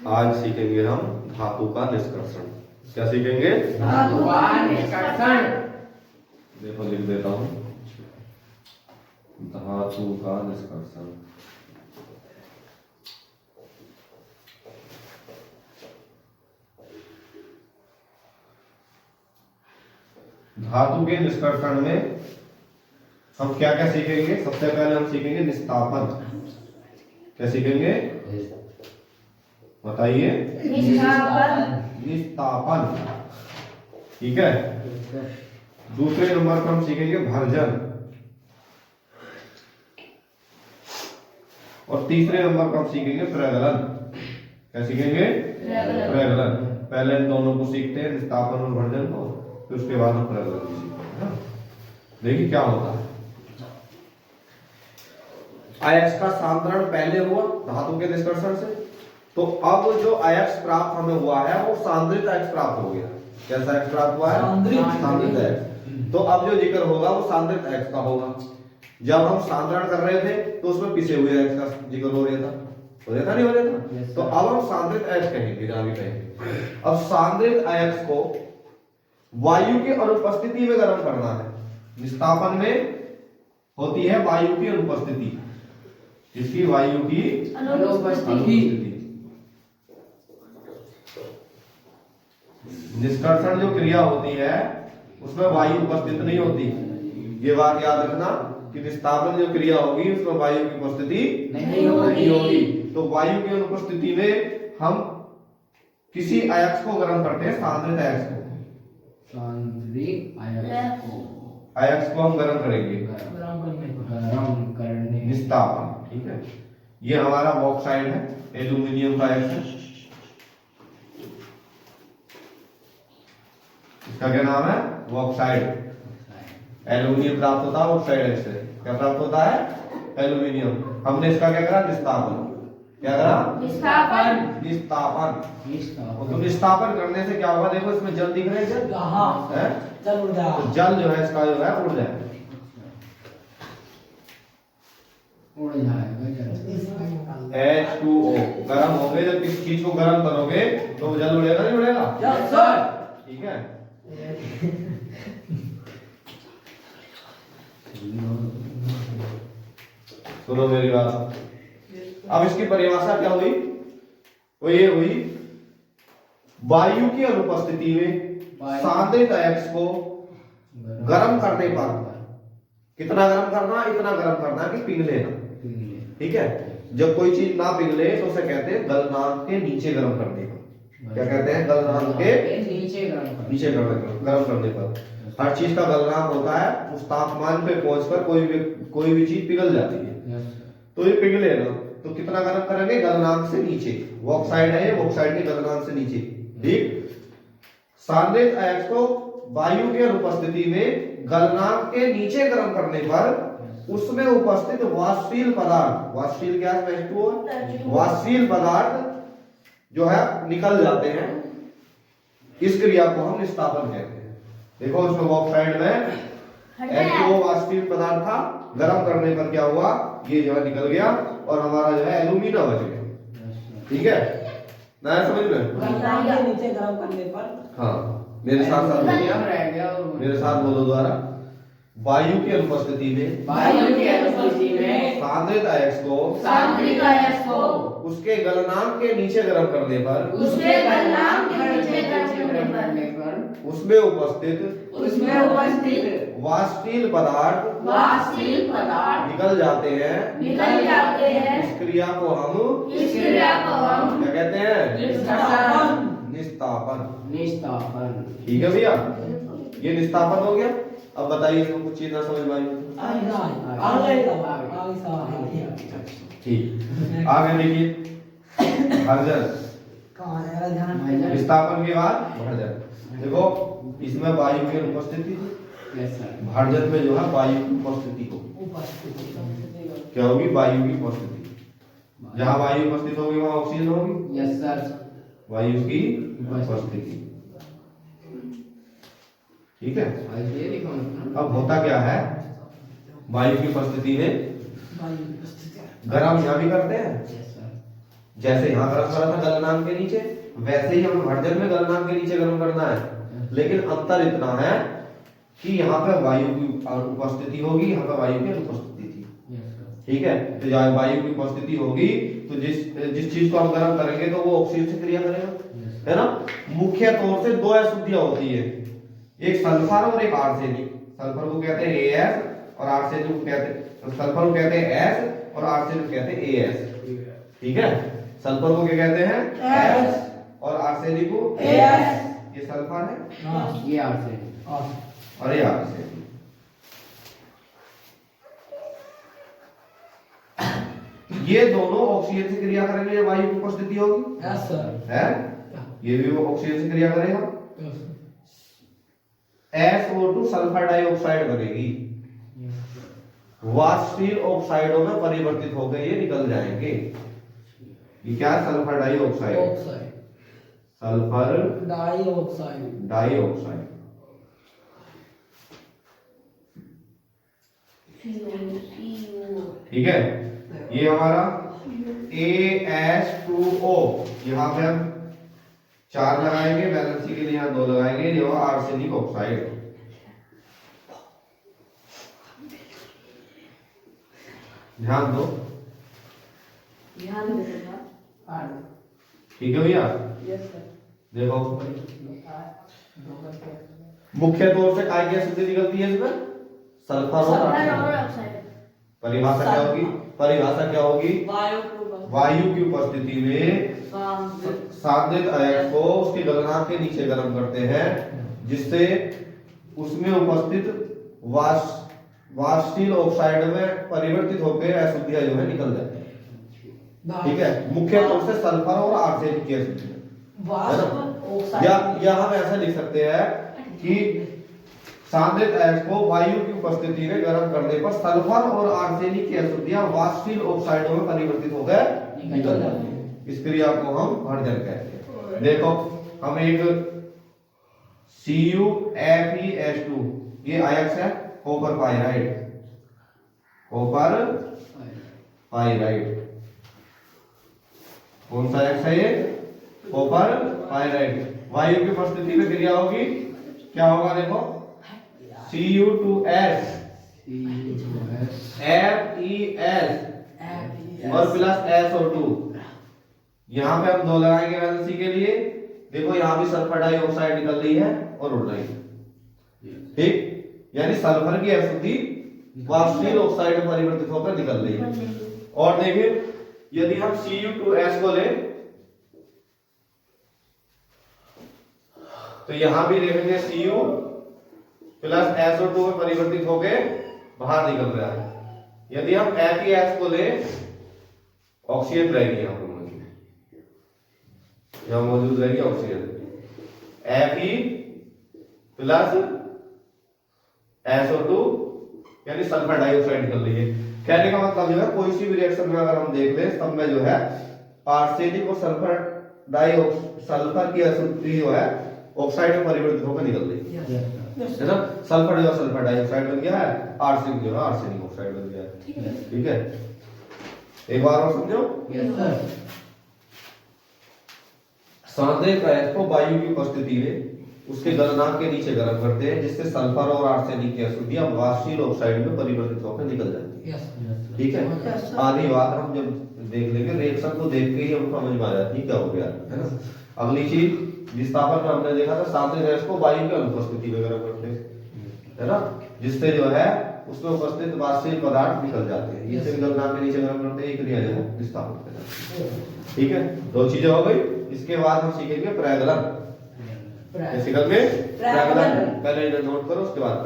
आज सीखेंगे हम धातु का निष्कर्षण। क्या सीखेंगे? धातु का निष्कर्षण। देखो लिख देता हूं, धातु का निष्कर्षण। धातु के निष्कर्षण में हम क्या क्या सीखेंगे? सबसे पहले हम सीखेंगे निस्तापन। क्या सीखेंगे? बताइए। निस्तापन। ठीक है। दूसरे नंबर पर हम सीखेंगे भर्जन। और तीसरे नंबर पर हम सीखेंगे प्रगलन। क्या सीखेंगे? प्रगलन। पहले इन दोनों को सीखते हैं, निस्तापन और भर्जन को, फिर उसके बाद हम प्रगलन भी सीखेंगे। देखिए क्या होता है। आयक्स का सांद्रण पहले हुआ धातु के निष्कर्षण से, तो अब जो आयक्स प्राप्त हमें हुआ है वो सांद्रित आयक्स प्राप्त हो गया। कैसा आयक्स प्राप्त हुआ है? सांद्रित आयक्स। तो अब जो जिक्र होगा वो सांद्रित आयक्स का होगा। जब हम सांद्रण कर रहे थे तो उसमें पिसे हुए आयक्स का जिक्र हो रहा था, नहीं हो रहा था? तो अब हम सांद्रित आयक्स कहेंगे, जहां भी कहेंगे। अब सांद्रित आयक्स को वायु की अनुपस्थिति में गर्म करना है। निस्तापन में होती है वायु की अनुपस्थिति। इसकी वायु की अनुपस्थिति। निष्कर्षण जो क्रिया होती है उसमें वायु उपस्थित नहीं होती। ये बात याद रखना कि निस्तापन जो क्रिया होगी उसमें वायु की उपस्थिति नहीं होगी। तो वायु की अनुपस्थिति में हम किसी अयस्क को गर्म करते हैं, सांद्रित अयस्क को। अयस्क को हम गर्म करेंगे, निस्तापन। ठीक है। ये हमारा बॉक्साइड है, एल्यूमिनियम का अयस्क है। इसका क्या नाम है? बॉक्साइड। एल्यूमिनियम प्राप्त होता है बॉक्साइड से। क्या प्राप्त होता है? एल्यूमिनियम। हमने इसका क्या करा? निस्तापन। क्या करा? निस्तापन। तो निस्तापन करने से क्या होगा? देखो इसमें जल दिख रहे हैं, जल उड़ जाएगा। तो जल जो है इसका जो है उड़ जाएगा, H2O। गर्म हो गए, जब किसी चीज को गर्म करोगे तो जल उड़ेगा, नहीं उड़ेगा? ठीक है। सुनो मेरी बात। अब इसकी परिभाषा क्या हुई? वो ये हुई, वायु की अनुपस्थिति में सांद्रित अयस्क को गर्म करने पर कितना गर्म करना? इतना गर्म करना कि पिघले ना। ठीक है। जब कोई चीज ना पिघले तो उसे कहते हैं गलनांक के नीचे गर्म करने पर। क्या कहते हैं? गलनांक के नीचे गर्म करने पर। हर चीज का गलनांक होता है, उस तापमान पे पहुंचकर कोई भी चीज पिघल जाती है। तो ये पिघले ना तो कितना गर्म करेंगे? गलनांक से नीचे। बॉक्साइड है ये, बॉक्साइड के गलनांक से नीचे। ठीक। सांद्रित अयस्क को वायु की अनुपस्थिति में गलनांक के नीचे गर्म करने पर उसमें उपस्थित वाष्पशील पदार्थ, वाष्पशील क्या है? वाष्पशील पदार्थ जो है निकल जाते हैं। इस क्रिया को हम निस्तापन कहते हैं। देखो उसमें बॉक्साइड में H2O वाष्पशील पदार्थ था, गर्म करने पर क्या हुआ? ये जो है निकल गया और हमारा जो है एल्यूमिना बच गया। ठीक है ना? समझ में? नीचे गर्म करने पर। हाँ, मेरे साथ मेरे साथ बोलो दोबारा। वायु की अनुपस्थिति में सांद्रित अयस्क को उसके गलनांक के नीचे गर्म करने पर उसमें उपस्थित वाष्पशील पदार्थ निकल जाते हैं। इस क्रिया को हम क्या कहते हैं? निस्तापन। ठीक है भैया, ये निस्तापन हो गया। अब बताइए इसमें कुछ चीज ना समझ में आई? ठीक। आगे देखिए भर्जन। निस्तापन के बाद भर्जन। देखो इसमें वायु की अनुपस्थिति थी, भर्जन में जो है वायु की उपस्थिति को क्या होगी? वायु की उपस्थिति। जहां वायु उपस्थित होगी वहां ऑक्सीजन होगी। Yes sir. वायु की उपस्थिति। ठीक है। अब होता क्या है? वायु की उपस्थिति में गर्म यहां भी करते हैं, जैसे यहाँ गर्म करा था गलनांक के नीचे, वैसे ही हमें हर जगह में गलनांक के नीचे गर्म करना है। लेकिन अंतर इतना है कि यहाँ पे वायु की उपस्थिति होगी, यहाँ पे वायु की अनुपस्थिति थी। ठीक है, तो जहाँ वायु की उपस्थिति होगी तो जिस चीज को हम गर्म करेंगे तो वो ऑक्सीजन से क्रिया करेगा, है ना। मुख्य तौर से दो अशुद्धियां होती है, एक सल्फर और एक आर्सेनिक। सल्फर को कहते हैं एएस और आर्सेनिक को कहते सल्फर को कहते हैं एस और आर्सेनिक को कहते हैं एएस। ठीक है, सल्फर को क्या कहते हैं एस और आर्सेनिक को एएस। ये सल्फर है, ये आर्सेनिक और ये आर्सेनिक। ये दोनों ऑक्सीजन से क्रिया करेंगे जब वायु की उपस्थिति होगी। Yes sir. है, ये भी वो ऑक्सीजन से क्रिया करेगा। SO2 सल्फर डाइऑक्साइड बनेगी, वाष्पशील ऑक्साइडों में परिवर्तित होकर ये निकल जाएंगे। ये क्या है? Sulphur dioxide, oxide, sulphur dioxide, dioxide. ठीक है, ये हमारा AS2O, यहाँ पे हम 4 लगाएंगे, बैलेंसी के लिए यहाँ 2 लगाएंगे। ये होगा आर्सेनिक ऑक्साइड। ध्यान दो, ठीक है भैया। देखो मुख्य तौर से काय की अशुद्धि निकलती है इसमें, सल्फर और ऑक्साइड। परिभाषा क्या होगी? परिभाषा क्या होगी? वायु की उपस्थिति में सांद्रित अयस्क को उसके गलनांक के नीचे गर्म करते हैं, जिससे उसमें उपस्थित वाष्पशील ऑक्साइड में परिवर्तित होकर अशुद्धियां जो है निकल जाती है। ठीक है, मुख्य तौर से सल्फर और आर्सेनिक की अशुद्धि। या हम ऐसा लिख सकते हैं कि सांद्रित अयस्क को वायु की उपस्थिति में गर्म करने पर सल्फर और आर्सेनिक की अशुद्धियां वाष्पशील ऑक्साइडों में परिवर्तित होकर निकल जाती है। इस क्रिया को हम भर्जन कहते हैं। देखो, हम एक CuFeS2, ये अयस्क है कॉपर पाइराइड, कॉपर पाइराइड। कौन सा अयस्क है ये? Copper pyrite. वायु की उपस्थिति में क्रिया होगी, क्या होगा? देखो, Cu2S FeS और प्लस SO2। यहाँ पे हम 2 लगाएंगे वैलेंसी के लिए। देखो, यहाँ भी सल्फर डाइऑक्साइड निकल रही है और उड़ रही है। ठीक, यानी सल्फर की अशुद्धि वाष्पशील ऑक्साइड में परिवर्तित होकर निकल रही है। और देखिए, यदि हम Cu2S को ले तो यहां भी देखेंगे Cu प्लस SO2 में परिवर्तित होकर बाहर निकल रहा है। यदि हम FeS को ले, ऑक्सीजन रहेगी यहां पर यहां मौजूद रहेगी ऑक्सीजन। Fe प्लस SO2 यानी सल्फर डाइऑक्साइड निकल रही है। कहने का मतलब जो है, कोई सी भी रिएक्शन में अगर हम देख लें, सब में जो है आर्सेनिक और सल्फर की अशुद्धि जो है ऑक्साइड में परिवर्तित होकर निकल रही है ना। सल्फर जो सल्फर डाइऑक्साइड बन गया है, आर्सेनिक जो है आर्सेनिक ऑक्साइड बन गया है। ठीक है, एक बार और समझो। सांद्रित अयस्क को वायु की उपस्थिति में उसके गलनांक के नीचे गर्म करते हैं, जिससे सल्फर और आर्सेनिक की अशुद्धियां वाष्पशील ऑक्साइड में परिवर्तित होकर निकल जाती है। ठीक है, आधी बात हम जब देख लेंगे, रिएक्शन को देख के ही हमको समझ में आ जाती है क्या हो गया, है ना। अगली चीज, विस्थापन में हमने देखा था सांद्रित अयस्क को वायु की अनुपस्थिति में गर्म करते हैं, है ना, जिससे जो है उसमें उपस्थित वाष्पशील पदार्थ निकल जाते हैं। इससे गलनांक के नीचे गर्म करते हैं, क्रिया जो है विस्थापन कहलाती है। ठीक है, 2 चीजें हो गई। इसके बाद हम सीखेंगे प्रैगलन। बेसिकल में प्रैगलन, पहले नोट करो, उसके बाद